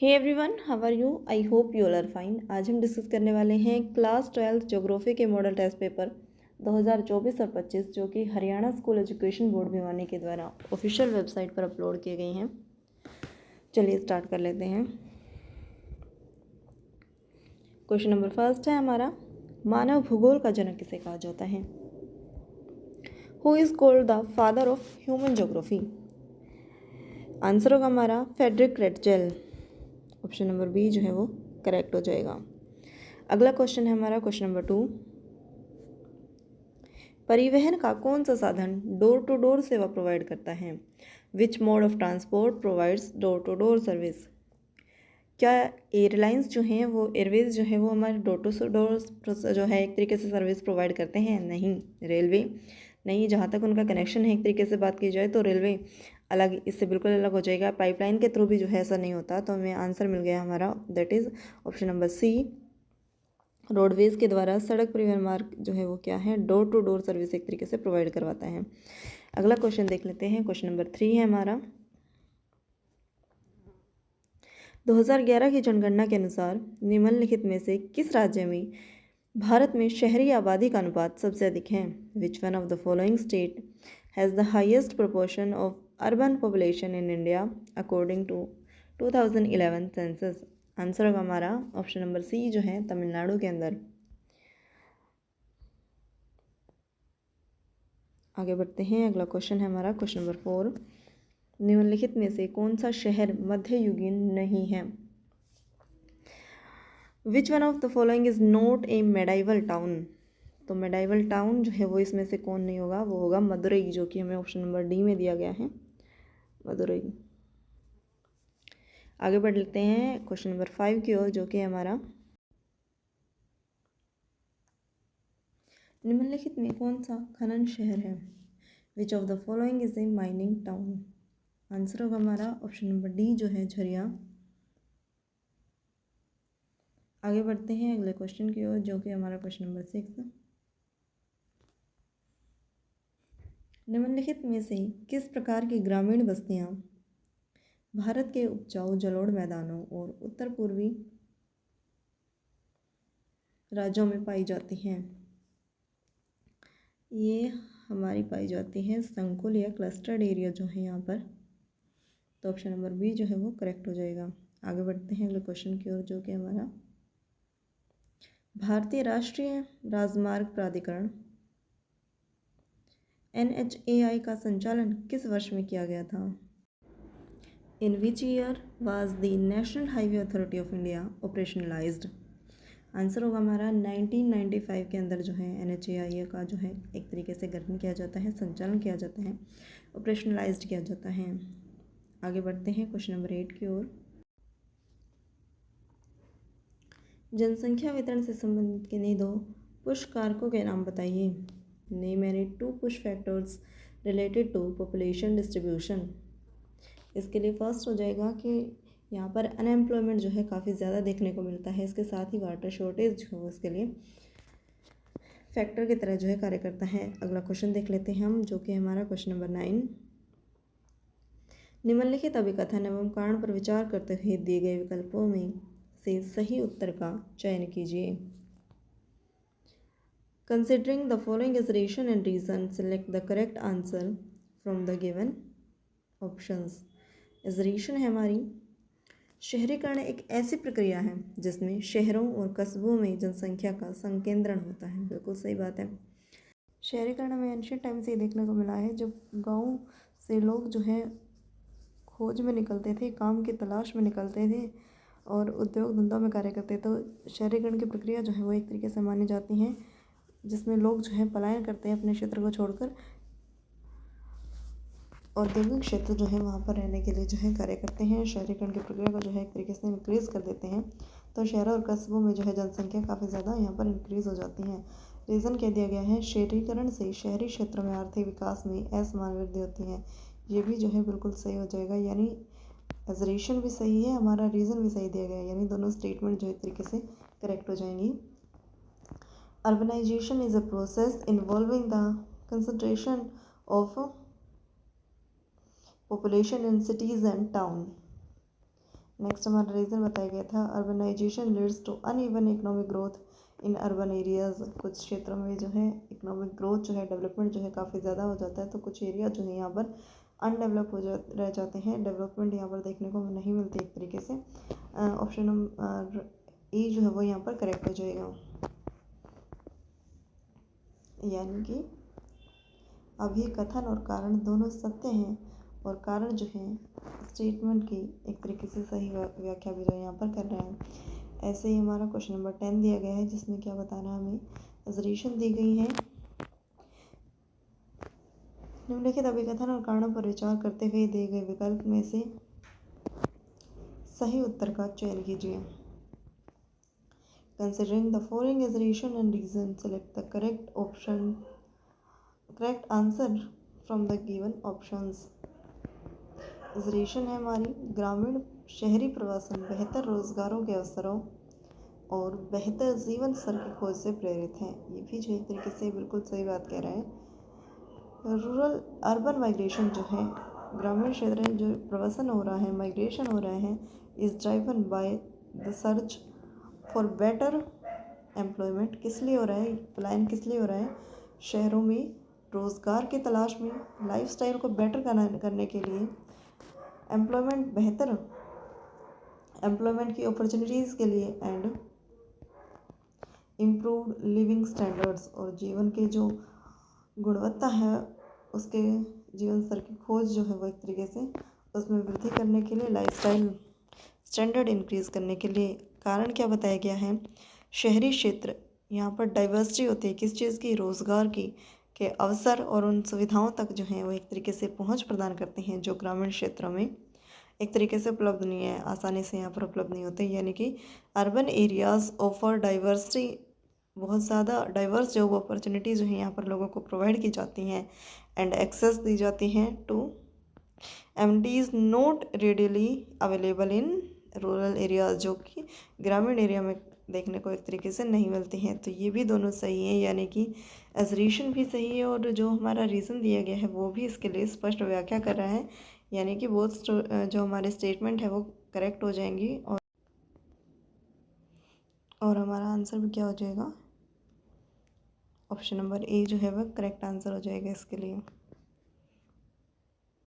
Hey everyone, how are you? I hope you all are fine. आज हम discuss करने वाले हैं क्लास 12th ज्योग्राफी के मॉडल टेस्ट पेपर 2024 और 25 जो कि Haryana school education board Bhiwani के द्वारा ऑफिशियल वेबसाइट पर अपलोड किए गए हैं। चलिए स्टार्ट कर लेते हैं। क्वेश्चन नंबर फर्स्ट है हमारा, मानव भूगोल का जनक किसे कहा जाता है? Who is called the father of human geography? Answer होगा हमारा Friedrich Ratzel. Option number B जो है वो करेक्ट हो जाएगा। अगला क्वेश्चन है हमारा क्वेश्चन नंबर 2, परिवहन का कौन सा साधन डोर टू डोर सेवा प्रोवाइड करता है? Which mode of transport provides door to door service? क्या एयरलाइंस जो हैं वो एयरवेज जो है वो हमारे डोर टू डोर जो है एक तरीके से सर्विस प्रोवाइड करते हैं? नहीं। रेलवे नहीं, जहाँ तक उनका कनेक्शन है एक तरीके से बात की जाए तो रेलवे अलग, इससे बिल्कुल अलग हो जाएगा। पाइपलाइन के थ्रू भी जो है ऐसा नहीं होता। तो हमें आंसर मिल गया हमारा, that is option number C. Roadways के द्वारा सड़क परिवहन मार्ग जो है वो क्या है, डोर टू डोर सर्विस एक तरीके से प्रोवाइड करवाता है। अगला क्वेश्चन देख लेते हैं। क्वेश्चन नंबर 3 है हमारा, 2011 की जनगणना के अनुसार निम्नलिखित में से किस राज्य में भारत में शहरी आबादी का अनुपात सबसे अधिक है? Which one of the following state has the highest proportion of urban population in India according to 2011 census? Answer होगा हमारा ऑप्शन नंबर सी जो है तमिलनाडु के अंदर। आगे बढ़ते हैं। अगला क्वेश्चन है हमारा क्वेश्चन नंबर 4, निम्नलिखित में से कौन सा शहर मध्ययुगीन नहीं है? Which one of the following is not a medieval town? तो मेडाइवल टाउन जो है वो इसमें से कौन नहीं होगा, वो होगा मदुरई, जो कि हमें ऑप्शन नंबर डी में दिया गया है, मदुरई। आगे बढ़ लेते हैं क्वेश्चन नंबर 5 की ओर, जो कि हमारा, निम्नलिखित में कौन सा खनन शहर है? Which of the following is a mining town? Answer होगा हमारा ऑप्शन नंबर डी जो है झरिया। आगे बढ़ते हैं अगले क्वेश्चन की ओर, जो कि हमारा क्वेश्चन नंबर 6, निम्नलिखित में से किस प्रकार की ग्रामीण बस्तियां भारत के उपजाऊ जलोढ़ मैदानों और उत्तर पूर्वी राज्यों में पाई जाती हैं? ये हमारी पाई जाती है संकुल या क्लस्टर्ड एरिया जो है यहाँ पर। तो ऑप्शन नंबर बी जो है वो करेक्ट हो जाएगा। आगे बढ़ते हैं अगले क्वेश्चन की ओर, जो कि हमारा, भारतीय राष्ट्रीय राजमार्ग प्राधिकरण NHAI का संचालन किस वर्ष में किया गया था? In which year was the National Highway Authority of India operationalised? Answer होगा हमारा 1995 के अंदर जो है NHAI का जो है एक तरीके से गठन किया जाता है, संचालन किया जाता है, ऑपरेशनलाइज्ड किया जाता है। आगे बढ़ते हैं क्वेश्चन नंबर 8 की ओर, जनसंख्या वितरण से संबंधित किन्हीं दो पुश कारकों के नाम बताइए। Name any two push factors related to population distribution. इसके लिए फर्स्ट हो जाएगा कि यहाँ पर अनएम्प्लॉयमेंट जो है काफ़ी ज़्यादा देखने को मिलता है, इसके साथ ही वाटर शॉर्टेज जो है उसके लिए फैक्टर की तरह जो है कार्य करता है। अगला क्वेश्चन देख लेते हैं हम, जो कि हमारा क्वेश्चन नंबर 9, निम्नलिखित अभिकथन एवं कारण पर विचार करते हुए दिए गए विकल्पों में से सही उत्तर का चयन कीजिए। Considering the following assertion and reason, select the correct answer from the given options. Assertion है हमारी, शहरीकरण एक ऐसी प्रक्रिया है जिसमें शहरों और कस्बों में जनसंख्या का संकेंद्रण होता है। बिल्कुल सही बात है। शहरीकरण हमें एंशियंट टाइम से ही देखने को मिला है, जब गांव से लोग जो है खोज में निकलते थे, काम की तलाश में निकलते थे और उद्योग धंधों में कार्य करते थे। तो शहरीकरण की प्रक्रिया जो है वो एक तरीके से मानी जाती है, जिसमें लोग जो है पलायन करते हैं अपने क्षेत्र को छोड़कर, औद्योगिक क्षेत्र जो है वहाँ पर रहने के लिए जो है कार्य करते हैं। शहरीकरण की प्रक्रिया को जो है एक तरीके से इंक्रीज़ कर देते हैं। तो शहरों और कस्बों में जो है जनसंख्या काफ़ी ज़्यादा यहाँ पर इंक्रीज़ हो जाती है। रीज़न कह दिया गया है, शहरीकरण से शहरी क्षेत्रों में आर्थिक विकास में असमान वृद्धि होती है। ये भी जो है बिल्कुल सही हो जाएगा, यानी एजरेशन भी सही है, हमारा रीज़न भी सही दिया गया है, यानी दोनों स्टेटमेंट जो एक तरीके से करेक्ट हो जाएंगी। Urbanisation is a process involving the concentration of population in cities and town. Next हमारा रीज़न बताया गया था, urbanisation leads to uneven economic growth in urban areas. कुछ क्षेत्रों में जो है इकोनॉमिक ग्रोथ जो है, डेवलपमेंट जो है काफ़ी ज़्यादा हो जाता है, तो कुछ एरिया जो है यहाँ पर अनडेवलप रह जाते हैं, डेवलपमेंट यहाँ पर देखने को नहीं मिलती एक तरीके से। ऑप्शन नंबर ई जो है वो यहाँ पर करेक्ट हो जाएगा, यानी कि अभी कथन और कारण दोनों सत्य हैं और कारण जो है स्टेटमेंट की एक तरीके से सही व्याख्या भी जो यहाँ पर कर रहे हैं। ऐसे ही हमारा क्वेश्चन नंबर 10 दिया गया है, जिसमें क्या बताना है हमें, एजरेशन दी गई है। निम्नलिखित अभिकथन और कारणों पर विचार करते हुए दिए गए विकल्प में से सही उत्तर का चयन कीजिए। Considering the following assertion and reason, select the correct answer from the given options. assertion है हमारी, ग्रामीण शहरी प्रवासन बेहतर रोजगारों के अवसरों और बेहतर जीवन स्तर की खोज से प्रेरित है। ये भी जो एक तरीके से बिल्कुल सही बात कह रहे हैं। रूरल अर्बन माइग्रेशन जो है, ग्रामीण क्षेत्र में जो प्रवासन हो रहा है, माइग्रेशन हो रहा है, is driven by the search for better employment. किस लिए हो रहा है पलायन, किस लिए हो रहा है, शहरों में रोज़गार की तलाश में, लाइफस्टाइल को बेटर करने के लिए, एम्प्लॉयमेंट बेहतर एम्प्लॉयमेंट की अपॉर्चुनिटीज़ के लिए, एंड इम्प्रूव्ड लिविंग स्टैंडर्ड्स, और जीवन के जो गुणवत्ता है उसके जीवन स्तर की खोज जो है वो एक तरीके से उसमें वृद्धि करने के लिए, लाइफस्टाइल स्टैंडर्ड इंक्रीज़ करने के लिए। कारण क्या बताया गया है, शहरी क्षेत्र यहाँ पर डाइवर्सिटी होती है, किस चीज़ की, रोज़गार की, के अवसर और उन सुविधाओं तक जो है वो एक तरीके से पहुँच प्रदान करते हैं, जो ग्रामीण क्षेत्रों में एक तरीके से उपलब्ध नहीं है, आसानी से यहाँ पर उपलब्ध नहीं होते। यानी कि अर्बन एरियाज़ ऑफर डाइवर्सिटी, बहुत ज़्यादा डाइवर्स जॉब अपॉर्चुनिटीज़ जो है यहाँ पर लोगों को प्रोवाइड की जाती हैं, एंड एक्सेस दी जाती हैं to MDs not readily available in rural areas, जो कि ग्रामीण एरिया में देखने को एक तरीके से नहीं मिलती हैं। तो ये भी दोनों सही हैं, यानी कि एजरेशन भी सही है और जो हमारा रीज़न दिया गया है वो भी इसके लिए स्पष्ट व्याख्या कर रहा है, यानी कि बोथ जो हमारे स्टेटमेंट है वो करेक्ट हो जाएंगी और हमारा आंसर भी क्या हो जाएगा, ऑप्शन नंबर ए जो है वह करेक्ट आंसर हो जाएगा इसके लिए।